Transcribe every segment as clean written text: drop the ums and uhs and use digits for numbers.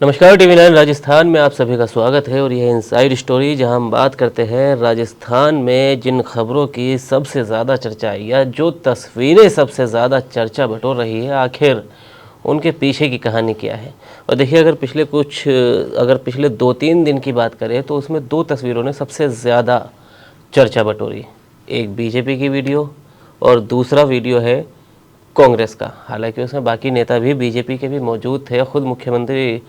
नमस्कार, TV9 राजस्थान में आप सभी का स्वागत है। और यह इनसाइड स्टोरी, जहां हम बात करते हैं राजस्थान में जिन खबरों की सबसे ज़्यादा चर्चा है या जो तस्वीरें सबसे ज़्यादा चर्चा बटोर रही है, आखिर उनके पीछे की कहानी क्या है। और देखिए, अगर पिछले 2-3 दिन की बात करें तो उसमें 2 तस्वीरों ने सबसे ज़्यादा चर्चा बटोरी। एक बीजेपी की वीडियो और दूसरा वीडियो है कांग्रेस का। हालांकि उसमें बाकी नेता भी बीजेपी के भी मौजूद थे, खुद मुख्यमंत्री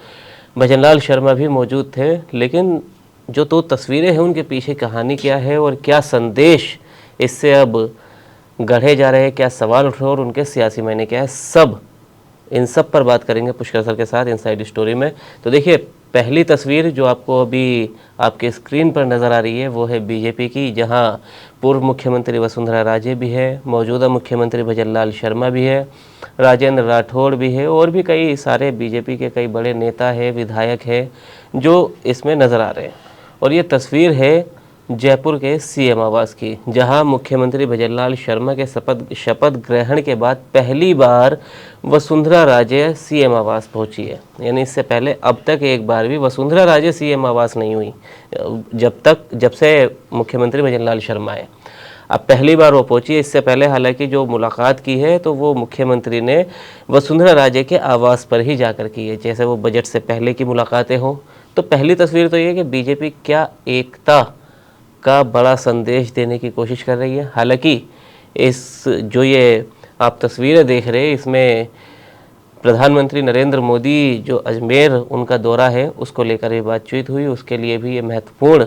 भजनलाल शर्मा भी मौजूद थे। लेकिन जो 2 तस्वीरें हैं उनके पीछे कहानी क्या है और क्या संदेश इससे अब गढ़े जा रहे हैं, क्या सवाल उठ रहे हैं और उनके सियासी मायने क्या है, इन सब पर बात करेंगे पुष्कर सर के साथ इनसाइड स्टोरी में। तो देखिए, पहली तस्वीर जो आपको अभी आपके स्क्रीन पर नज़र आ रही है वो है बीजेपी की, जहां पूर्व मुख्यमंत्री वसुंधरा राजे भी है, मौजूदा मुख्यमंत्री भजनलाल शर्मा भी है, राजेंद्र राठौड़ भी है और भी कई सारे बीजेपी के कई बड़े नेता हैं, विधायक हैं जो इसमें नज़र आ रहे हैं। और ये तस्वीर है जयपुर के सीएम आवास की, जहां मुख्यमंत्री भजनलाल शर्मा के शपथ ग्रहण के बाद पहली बार वसुंधरा राजे सीएम आवास पहुंची है। यानी इससे पहले अब तक एक बार भी वसुंधरा राजे सीएम आवास नहीं हुई जब से मुख्यमंत्री भजनलाल शर्मा आए। अब पहली बार वो पहुंची है। इससे पहले हालांकि जो मुलाकात की है तो वो मुख्यमंत्री ने वसुंधरा राजे के आवास पर ही जाकर की है, जैसे वो बजट से पहले की मुलाकातें हों। तो पहली तस्वीर तो ये है कि बीजेपी क्या एकता का बड़ा संदेश देने की कोशिश कर रही है। हालांकि जो ये आप तस्वीरें देख रहे हैं, इसमें प्रधानमंत्री नरेंद्र मोदी जो अजमेर उनका दौरा है उसको लेकर भी बातचीत हुई, उसके लिए भी ये महत्वपूर्ण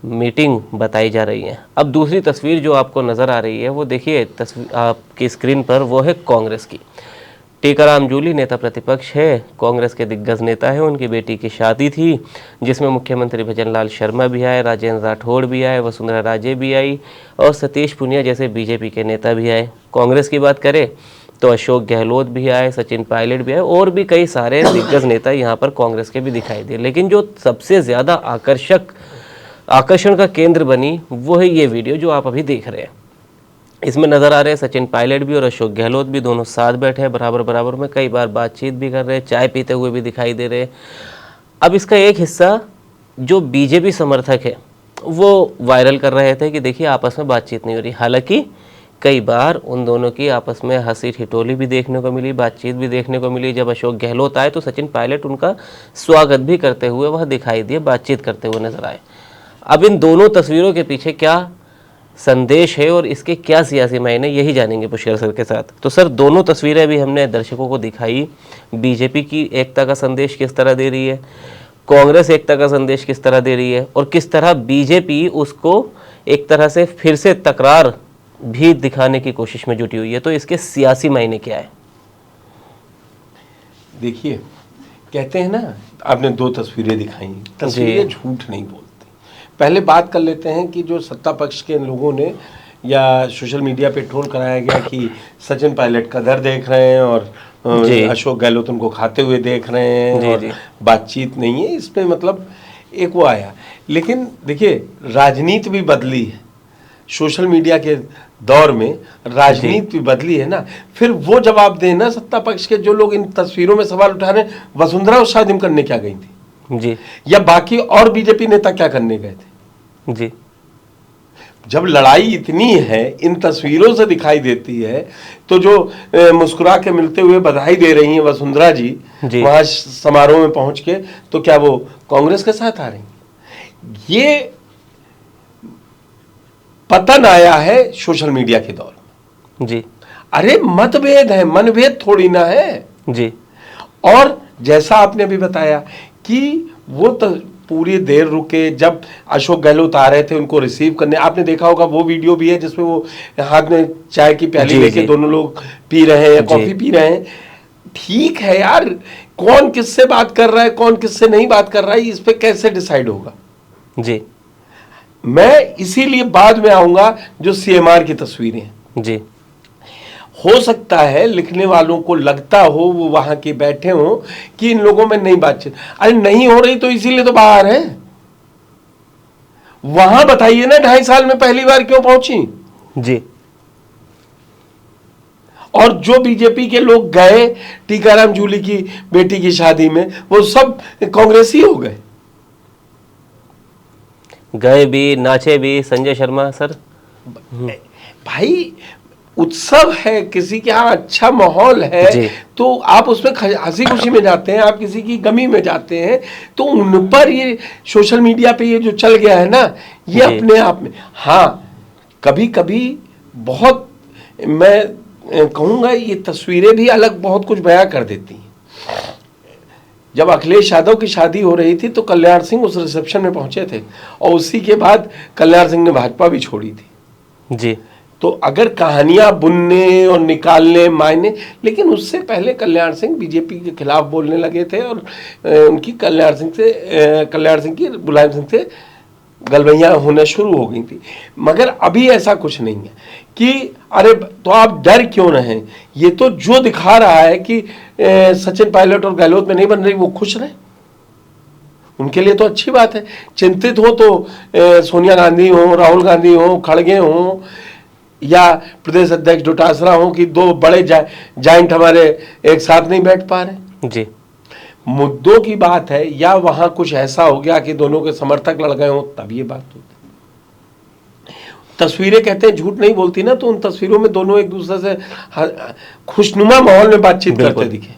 मीटिंग बताई जा रही है। अब दूसरी तस्वीर जो आपको नज़र आ रही है वो देखिए, तस्वीर आपकी स्क्रीन पर, वो है कांग्रेस की। टीकाराम जूली नेता प्रतिपक्ष है, कांग्रेस के दिग्गज नेता है। उनकी बेटी की शादी थी जिसमें मुख्यमंत्री भजनलाल शर्मा भी आए, राजेंद्र राठौड़ भी आए, वसुंधरा राजे भी आई और सतीश पुनिया जैसे बीजेपी के नेता भी आए। कांग्रेस की बात करें तो अशोक गहलोत भी आए, सचिन पायलट भी आए और भी कई सारे दिग्गज नेता यहाँ पर कांग्रेस के भी दिखाई दिए। लेकिन जो सबसे ज़्यादा आकर्षण का केंद्र बनी वो है ये वीडियो जो आप अभी देख रहे हैं। इसमें नज़र आ रहे हैं सचिन पायलट भी और अशोक गहलोत भी, दोनों साथ बैठे हैं बराबर में, कई बार बातचीत भी कर रहे हैं, चाय पीते हुए भी दिखाई दे रहे हैं। अब इसका एक हिस्सा जो बीजेपी समर्थक है वो वायरल कर रहे थे कि देखिए आपस में बातचीत नहीं हो रही। हालांकि कई बार उन दोनों की आपस में हंसी ठिठोली भी देखने को मिली, बातचीत भी देखने को मिली। जब अशोक गहलोत आए तो सचिन पायलट उनका स्वागत भी करते हुए वह दिखाई दिए, बातचीत करते हुए नजर आए। अब इन दोनों तस्वीरों के पीछे क्या संदेश है और इसके क्या सियासी मायने, यही जानेंगे पुष्कर सर के साथ। तो सर, दोनों तस्वीरें भी हमने दर्शकों को दिखाई। बीजेपी की एकता का संदेश किस तरह दे रही है, कांग्रेस एकता का संदेश किस तरह दे रही है और किस तरह बीजेपी उसको एक तरह से फिर से तकरार भी दिखाने की कोशिश में जुटी हुई है। तो इसके सियासी मायने क्या है? देखिए, कहते हैं ना, आपने 2 तस्वीरें दिखाई, तस्वीरें झूठ नहीं बोलती। पहले बात कर लेते हैं कि जो सत्ता पक्ष के लोगों ने या सोशल मीडिया पे ट्रोल कराया गया कि सचिन पायलट का घर देख रहे हैं और अशोक गहलोत उनको खाते हुए देख रहे हैं और बातचीत नहीं है, इसमें मतलब एक वो आया। लेकिन देखिए, राजनीति भी बदली है, सोशल मीडिया के दौर में राजनीति भी बदली है ना। फिर वो जवाब देना सत्ता पक्ष के जो लोग इन तस्वीरों में सवाल उठा रहे हैं, वसुंधरा उस शादी में करने क्या गई थी जी, या बाकी और बीजेपी नेता क्या करने गए थे जी। जब लड़ाई इतनी है, इन तस्वीरों से दिखाई देती है, तो जो मुस्कुरा के मिलते हुए बधाई दे रही हैं वसुंधरा जी वहां समारोह में पहुंच के, तो क्या वो कांग्रेस के साथ आ रही हैं? ये पतन आया है सोशल मीडिया के दौर में जी। अरे मतभेद है, मनभेद थोड़ी ना है जी। और जैसा आपने अभी बताया कि वो पूरी देर रुके, जब अशोक गहलोत आ रहे थे उनको रिसीव करने, आपने देखा होगा वो वीडियो भी है जिसमें वो हाथ में चाय की प्याली लेके दोनों लोग पी रहे हैं या कॉफी पी रहे हैं। ठीक है यार, कौन किससे बात कर रहा है, कौन किससे नहीं बात कर रहा है, इस पे कैसे डिसाइड होगा? जी, मैं इसीलिए बाद में आऊंगा जो सीएमआर की तस्वीरें हैं। जी, हो सकता है लिखने वालों को लगता हो, वो वहां के बैठे हो कि इन लोगों में नहीं बातचीत, अरे नहीं हो रही तो इसीलिए तो बाहर है। वहां बताइए ना, 2.5 साल में पहली बार क्यों पहुंची? जी। और जो बीजेपी के लोग गए टीकाराम जूली की बेटी की शादी में, वो सब कांग्रेसी हो गए। गए भी, नाचे भी संजय शर्मा सर। भाई उत्सव है, किसी के यहाँ अच्छा माहौल है तो आप उसमें हंसी खुशी में जाते हैं, आप किसी की गमी में जाते हैं, तो उन पर ये सोशल मीडिया पे ये जो चल गया है ना, ये अपने आप में, हाँ कभी कभी बहुत, मैं कहूँगा ये तस्वीरें भी अलग बहुत कुछ बयां कर देती हैं। जब अखिलेश यादव की शादी हो रही थी तो कल्याण सिंह उस रिसेप्शन में पहुंचे थे, और उसी के बाद कल्याण सिंह ने भाजपा भी छोड़ी थी जी। तो अगर कहानियां बुनने और निकालने मायने, लेकिन उससे पहले कल्याण सिंह बीजेपी के खिलाफ बोलने लगे थे और उनकी कल्याण सिंह की मुलायम सिंह से गलबैयाँ होना शुरू हो गई थी। मगर अभी ऐसा कुछ नहीं है कि अरे तो आप डर क्यों रहें, ये तो जो दिखा रहा है कि सचिन पायलट और गहलोत में नहीं बन रही, वो खुश रहे, उनके लिए तो अच्छी बात है। चिंतित हो तो सोनिया गांधी हो, राहुल गांधी हो, खड़गे हो, या प्रदेश अध्यक्ष डोटासरा हो कि दो बड़े जाइंट हमारे एक साथ नहीं बैठ पा रहे जी। मुद्दों की बात है, या वहां कुछ ऐसा हो गया कि दोनों के समर्थक लड़ गए हो, तब ये बात होती। तस्वीरें कहते हैं झूठ नहीं बोलती ना, तो उन तस्वीरों में दोनों एक दूसरे से खुशनुमा माहौल में बातचीत करते दिखे।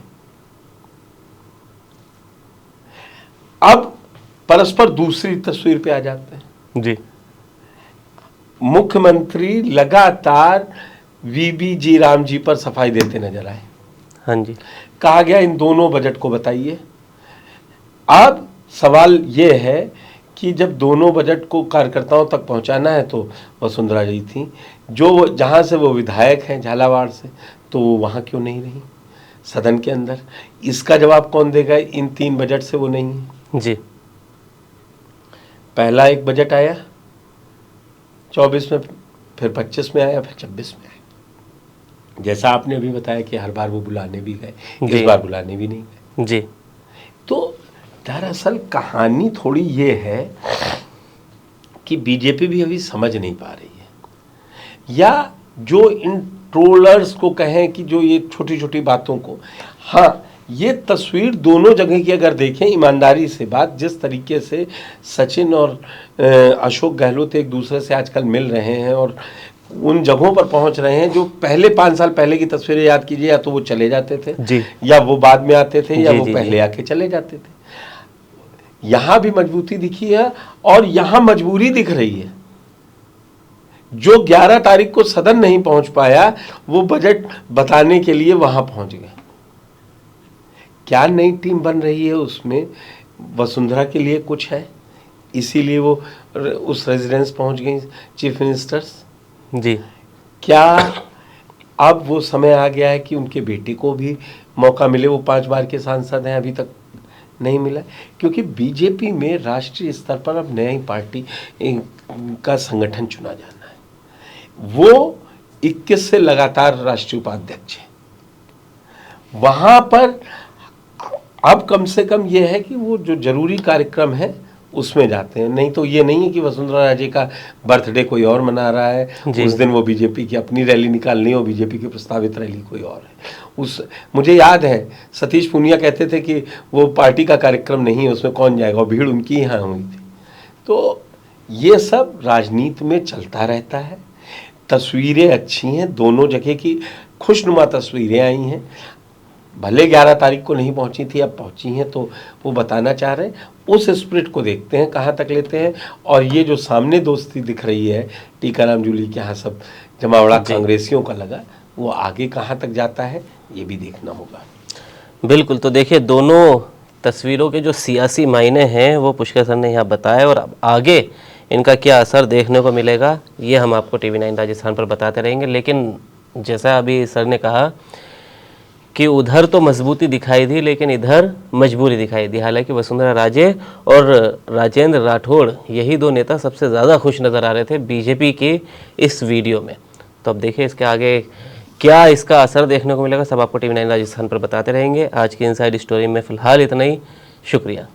अब परस्पर दूसरी तस्वीर पे आ जाते हैं जी। मुख्यमंत्री लगातार वीबी जी राम जी पर सफाई देते नजर आए। हाँ जी, कहा गया इन दोनों बजट को बताइए। अब सवाल ये है कि जब दोनों बजट को कार्यकर्ताओं तक पहुंचाना है तो वसुंधरा जी थी, जो जहां से वो विधायक हैं झालावाड़ से, तो वो वहां क्यों नहीं रही सदन के अंदर? इसका जवाब कौन देगा? इन 3 बजट से वो नहीं है जी। पहला एक बजट आया 24 में, फिर 25 में आया, फिर 26 में आया। जैसा आपने अभी बताया कि हर बार वो बुलाने भी गए, इस बार बुलाने भी नहीं गए जी। तो दरअसल कहानी थोड़ी ये है कि बीजेपी भी अभी समझ नहीं पा रही है, या जो इन ट्रोलर्स को कहें कि जो ये छोटी छोटी बातों को, हाँ ये तस्वीर दोनों जगह की अगर देखें ईमानदारी से बात, जिस तरीके से सचिन और अशोक गहलोत एक दूसरे से आजकल मिल रहे हैं और उन जगहों पर पहुंच रहे हैं, जो पहले 5 साल पहले की तस्वीरें याद कीजिए, या तो वो चले जाते थे जी, या वो बाद में आते थे, या वो पहले आके चले जाते थे। यहां भी मजबूती दिखी है और यहां मजबूरी दिख रही है। जो 11 तारीख को सदन नहीं पहुंच पाया, वो बजट बताने के लिए वहां पहुंच गए। क्या नई टीम बन रही है, उसमें वसुंधरा के लिए कुछ है, इसीलिए वो उस रेजिडेंस पहुंच गई चीफ मिनिस्टर्स जी। क्या अब वो समय आ गया है कि उनके बेटे को भी मौका मिले? वो 5 बार के सांसद हैं, अभी तक नहीं मिला, क्योंकि बीजेपी में राष्ट्रीय स्तर पर अब नई पार्टी का संगठन चुना जाना है। वो 21 से लगातार राष्ट्रीय उपाध्यक्ष है। वहां पर अब कम से कम ये है कि वो जो जरूरी कार्यक्रम है उसमें जाते हैं, नहीं तो ये नहीं है कि वसुंधरा राजे का बर्थडे कोई और मना रहा है, उस दिन वो बीजेपी की अपनी रैली निकालनी हो, बीजेपी की प्रस्तावित रैली कोई और है। मुझे याद है सतीश पूनिया कहते थे कि वो पार्टी का कार्यक्रम नहीं है, उसमें कौन जाएगा, और भीड़ उनकी यहाँ हुई थी। तो ये सब राजनीति में चलता रहता है। तस्वीरें अच्छी हैं, दोनों जगह की खुशनुमा तस्वीरें आई हैं। भले 11 तारीख को नहीं पहुंची थी, अब पहुंची हैं, तो वो बताना चाह रहे हैं। उस स्पिरिट को देखते हैं कहाँ तक लेते हैं। और ये जो सामने दोस्ती दिख रही है टीकाराम जूली के यहाँ सब जमावड़ा कांग्रेसियों का लगा, वो आगे कहाँ तक जाता है ये भी देखना होगा। बिल्कुल। तो देखिए, दोनों तस्वीरों के जो सियासी मायने हैं वो पुष्कर सर ने यहाँ बताए, और अब आगे इनका क्या असर देखने को मिलेगा ये हम आपको TV9 राजस्थान पर बताते रहेंगे। लेकिन जैसा अभी सर ने कहा कि उधर तो मजबूती दिखाई दी, लेकिन इधर मजबूरी दिखाई दी। हालांकि वसुंधरा राजे और राजेंद्र राठौड़, यही 2 नेता सबसे ज़्यादा खुश नज़र आ रहे थे बीजेपी के इस वीडियो में। तो अब देखिए इसके आगे क्या इसका असर देखने को मिलेगा, सब आपको TV9 राजस्थान पर बताते रहेंगे। आज की इनसाइड स्टोरी में फ़िलहाल इतना ही। शुक्रिया।